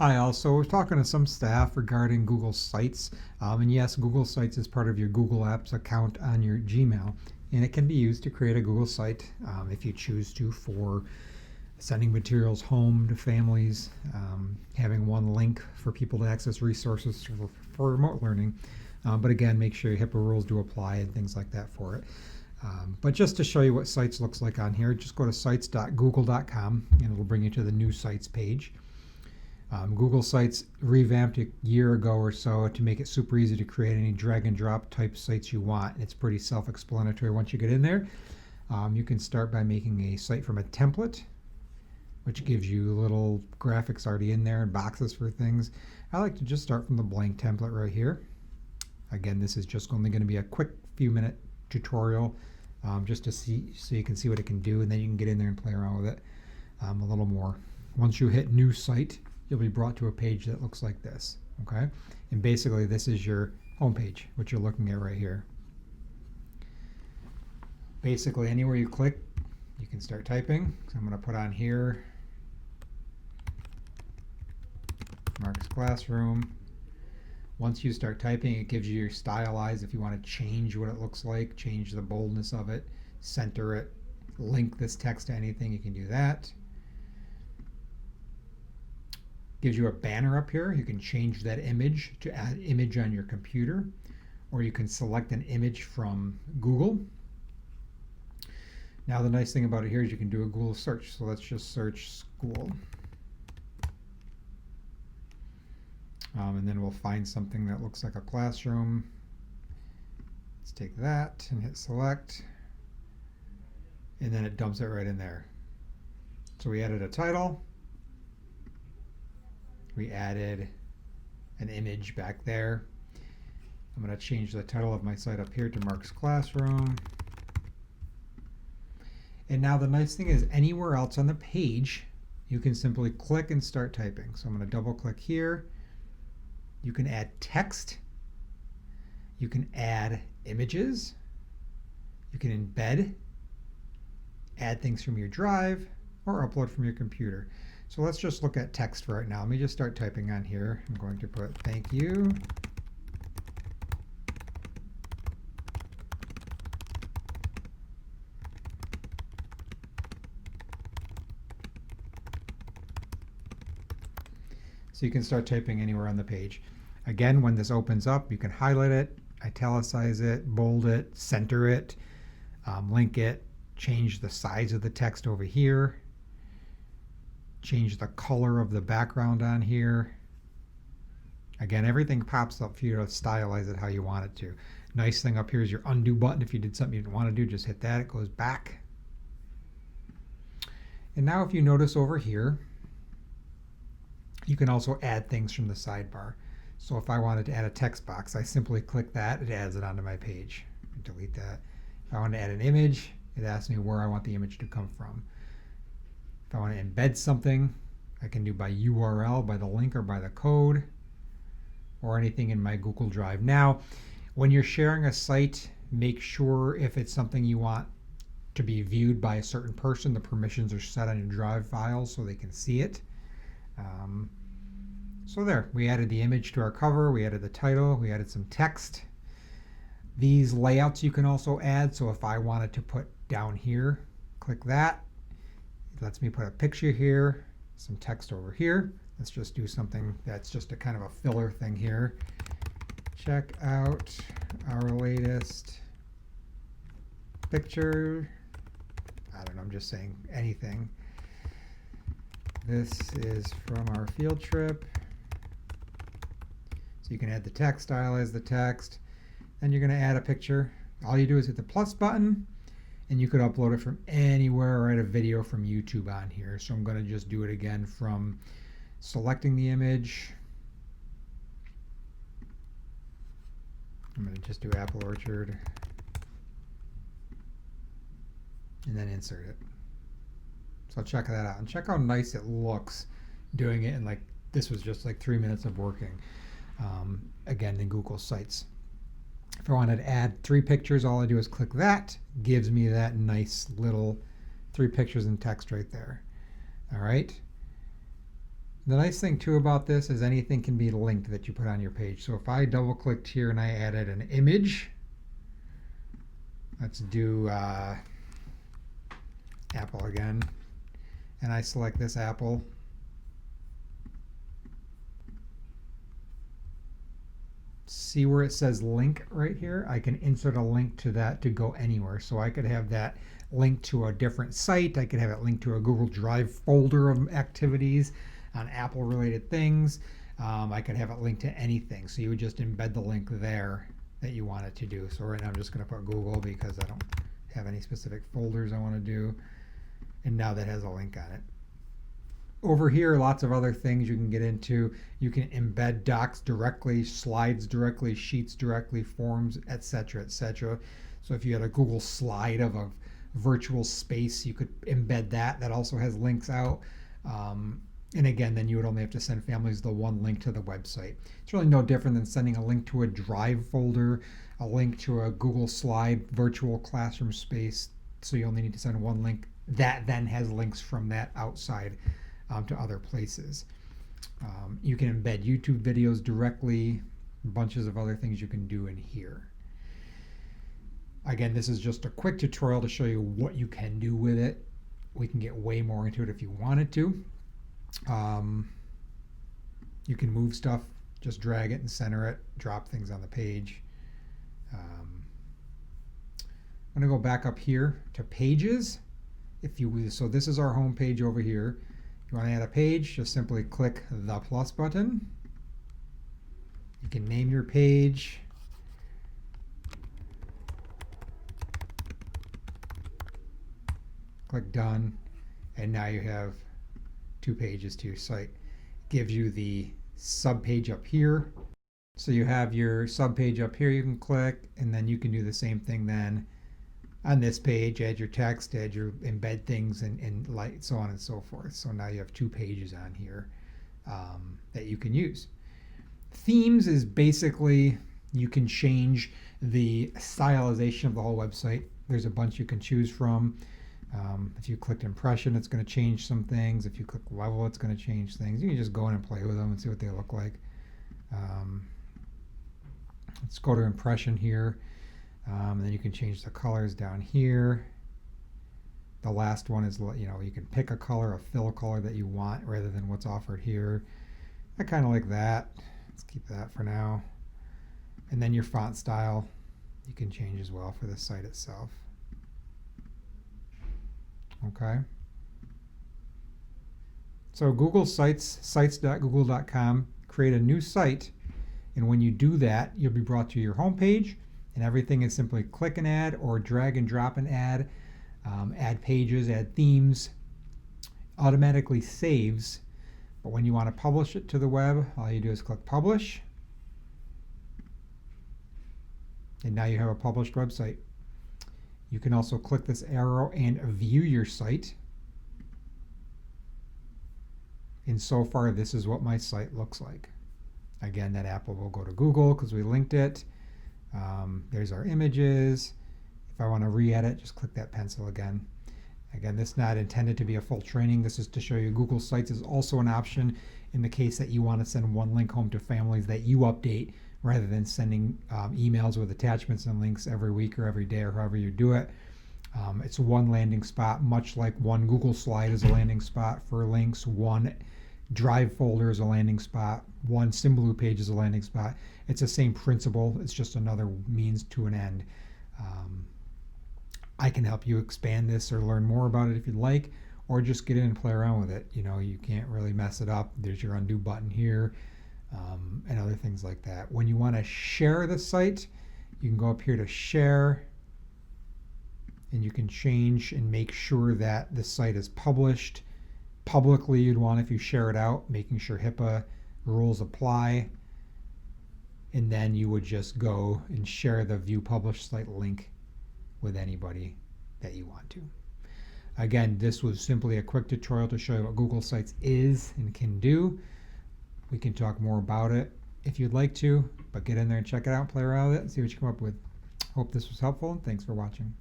I also was talking to some staff regarding Google Sites, and yes, Google Sites is part of your Google Apps account on your Gmail, and it can be used to create a Google site if you choose to for sending materials home to families, having one link for people to access resources for remote learning. But again, make sure your HIPAA rules do apply and things like that for it. But just to show you what Sites looks like on here, just go to sites.google.com and it'll bring you to the new Sites page. Google Sites revamped a year ago or so to make it super easy to create any drag and drop type sites you want. It's pretty self-explanatory once you get in there. You can start by making a site from a template, which gives you little graphics already in there and boxes for things. I like to just start from the blank template right here. Again, this is just only going to be a quick few minute tutorial just to see, so you can see what it can do, and then you can get in there and play around with it a little more. Once you hit new site, you'll be brought to a page that looks like this, okay? And basically this is your home page, what you're looking at right here. Basically anywhere you click, you can start typing. So I'm going to put on here, Mark's Classroom. Once you start typing, it gives you your stylize if you want to change what it looks like, change the boldness of it, center it, link this text to anything, you can do that. Gives you a banner up here. You can change that image to add image on your computer, or you can select an image from Google. Now the nice thing about it here is you can do a Google search. So let's just search school. And then we'll find something that looks like a classroom. Let's take that and hit select. And then it dumps it right in there. So we added a title. We added an image back there. I'm going to change the title of my site up here to Mark's Classroom. And now the nice thing is anywhere else on the page, you can simply click and start typing. So I'm going to double click here. You can add text. You can add images. You can embed, add things from your drive, or upload from your computer. So let's just look at text right now. Let me just start typing on here. I'm going to put thank you. So you can start typing anywhere on the page. Again, when this opens up, you can highlight it, italicize it, bold it, center it, link it, change the size of the text over here, change the color of the background on here. Again, everything pops up for you to stylize it how you want it to. Nice thing up here is your undo button. If you did something you didn't want to do, just hit that, it goes back. And now if you notice over here, you can also add things from the sidebar. So if I wanted to add a text box, I simply click that, it adds it onto my page. Delete that. If I want to add an image, it asks me where I want the image to come from. If I want to embed something, I can do by URL, by the link, or by the code, or anything in my Google Drive. Now, when you're sharing a site, make sure if it's something you want to be viewed by a certain person, the permissions are set on your Drive files so they can see it. So there, we added the image to our cover, we added the title, we added some text. These layouts you can also add, so if I wanted to put down here, click that. It lets me put a picture here, some text over here. Let's just do something that's just a kind of a filler thing here. Check out our latest picture. I don't know, I'm just saying anything. This is from our field trip. So you can add the text, stylize the text, and you're going to add a picture. All you do is hit the plus button, and you could upload it from anywhere or add a video from YouTube on here. So I'm going to just do it again from selecting the image. I'm going to just do apple orchard, and then insert it. So check that out, and check how nice it looks doing it, and like this was just like 3 minutes of working. Again, in Google Sites. If I wanted to add 3 pictures, all I do is click that, gives me that nice little 3 pictures and text right there. All right. The nice thing too about this is anything can be linked that you put on your page. So if I double clicked here and I added an image, let's do apple again, and I select this apple. See where it says link right here? I can insert a link to that to go anywhere. So I could have that linked to a different site. I could have it linked to a Google Drive folder of activities on Apple related things. I could have it linked to anything. So you would just embed the link there that you want it to do. So right now I'm just going to put Google because I don't have any specific folders I want to do. And now that has a link on it. Over here, lots of other things you can get into. You can embed docs directly, slides directly, sheets directly, forms, etc., etc. So if you had a Google slide of a virtual space, you could embed that. That also has links out. And again, then you would only have to send families the one link to the website. It's really no different than sending a link to a Drive folder, a link to a Google slide virtual classroom space. So you only need to send one link. That then has links from that outside to other places. You can embed YouTube videos directly, bunches of other things you can do in here. Again, this is just a quick tutorial to show you what you can do with it. We can get way more into it if you wanted to. You can move stuff, just drag it and center it, drop things on the page. I'm going to go back up here to pages. So this is our home page over here. If you want to add a page, just simply click the plus button. You can name your page. Click done, and now you have 2 pages to your site. Gives you the sub page up here. So you have your sub page up here you can click, and then you can do the same thing then on this page, add your text, add your embed things, and like so on and so forth. So now you have 2 pages on here that you can use. Themes is basically you can change the stylization of the whole website. There's a bunch you can choose from. If you clicked impression, it's going to change some things. If you click level, it's going to change things. You can just go in and play with them and see what they look like. Let's go to impression here. And then you can change the colors down here. The last one is, you can pick a color, a fill color that you want rather than what's offered here. I kind of like that. Let's keep that for now. And then your font style, you can change as well for the site itself. Okay. So Google Sites, sites.google.com, create a new site. And when you do that, you'll be brought to your home page. And everything is simply click and add or drag and drop and add. Add pages, add themes. Automatically saves. But when you want to publish it to the web, all you do is click publish. And now you have a published website. You can also click this arrow and view your site. And so far, this is what my site looks like. Again, that apple will go to Google because we linked it. There's our images. If I want to re-edit, just click that pencil again. Again, this is not intended to be a full training. This is to show you Google Sites is also an option in the case that you want to send one link home to families that you update rather than sending emails with attachments and links every week or every day or however you do it. It's one landing spot, much like one Google slide is a landing spot for links, one Drive folder is a landing spot, one Symbaloo page is a landing spot. It's the same principle. It's just another means to an end. I can help you expand this or learn more about it if you'd like, or just get in and play around with it. You can't really mess it up. There's your undo button here, and other things like that. When you want to share the site, you can go up here to share, and you can change and make sure that the site is published. Publicly, you'd want, if you share it out, making sure HIPAA rules apply. And then you would just go and share the view published site link with anybody that you want to. Again, this was simply a quick tutorial to show you what Google Sites is and can do. We can talk more about it if you'd like to, but get in there and check it out, play around with it, and see what you come up with. Hope this was helpful, and thanks for watching.